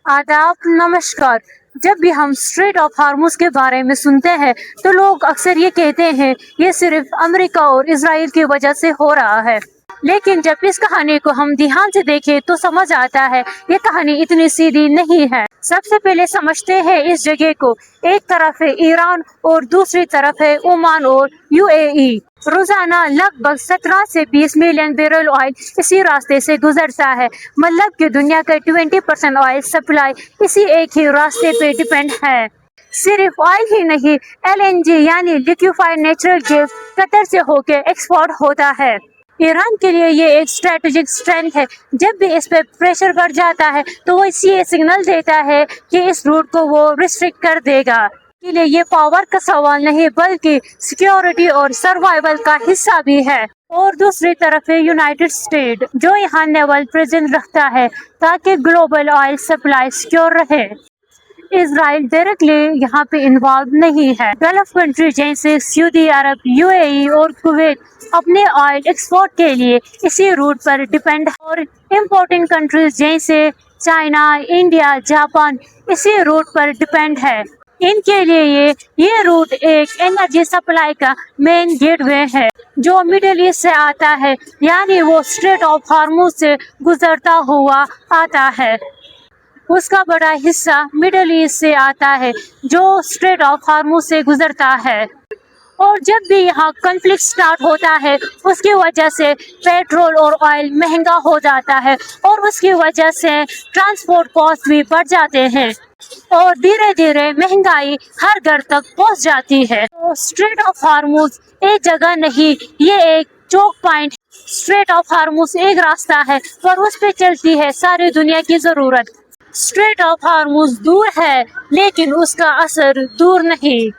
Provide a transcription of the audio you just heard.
आदाब नमस्कार। जब भी हम स्ट्रेट ऑफ हार्मस के बारे में सुनते हैं तो लोग अक्सर ये कहते हैं ये सिर्फ अमेरिका और इजराइल की वजह से हो रहा है, लेकिन जब इस कहानी को हम ध्यान से देखें तो समझ आता है ये कहानी इतनी सीधी नहीं है। सबसे पहले समझते हैं इस जगह को। एक तरफ है ईरान और दूसरी तरफ है ओमान और यूएई। रोजाना लगभग 17 से 20 मिलियन बैरल ऑयल इसी रास्ते से गुजरता है। मतलब कि दुनिया का 20% ऑयल सप्लाई इसी एक ही रास्ते पे डिपेंड है। सिर्फ ऑयल ही नहीं, एलएनजी यानी लिक्विफाइड नेचुरल गैस कतर से होकर एक्सपोर्ट होता है। ईरान के लिए ये एक स्ट्रेटेजिक स्ट्रेंथ है। जब भी इस पे प्रेशर बढ़ जाता है तो वो इसी सिग्नल देता है कि इस रूट को वो रिस्ट्रिक्ट कर देगा। के लिए ये पावर का सवाल नहीं बल्कि सिक्योरिटी और सर्वाइवल का हिस्सा भी है। और दूसरी तरफ है यूनाइटेड स्टेट, जो यहाँ नेवल प्रेजेंस रखता है ताकि ग्लोबल ऑयल सप्लाई सिक्योर रहे। इजराइल डायरेक्टली यहाँ पे इन्वॉल्व नहीं है। गल्फ कंट्री जैसे सऊदी अरब, यूएई और कुवैत अपने ऑयल एक्सपोर्ट के लिए इसी रूट पर डिपेंड है और इम्पोर्टिंग कंट्रीज जैसे चाइना, इंडिया, जापान इसी रूट पर डिपेंड है। इनके लिए ये रूट एक एनर्जी सप्लाई का मेन गेटवे है जो मिडिल ईस्ट से आता है, यानी वो स्ट्रेट ऑफ हार्मस से गुजरता हुआ आता है। उसका बड़ा हिस्सा मिडिल ईस्ट से आता है जो स्ट्रेट ऑफ हार्मस से गुजरता है। और जब भी यहाँ कॉन्फ्लिक्ट स्टार्ट होता है उसकी वजह से पेट्रोल और ऑयल महंगा हो जाता है और उसकी वजह से ट्रांसपोर्ट कॉस्ट भी बढ़ जाते हैं और धीरे धीरे महंगाई हर घर तक पहुँच जाती है। तो स्ट्रेट ऑफ हार्मस एक जगह नहीं, ये एक चौक पॉइंट। स्ट्रेट ऑफ हार्मस एक रास्ता है पर उस पे चलती है सारी दुनिया की जरूरत। स्ट्रेट ऑफ हार्मस दूर है लेकिन उसका असर दूर नहीं।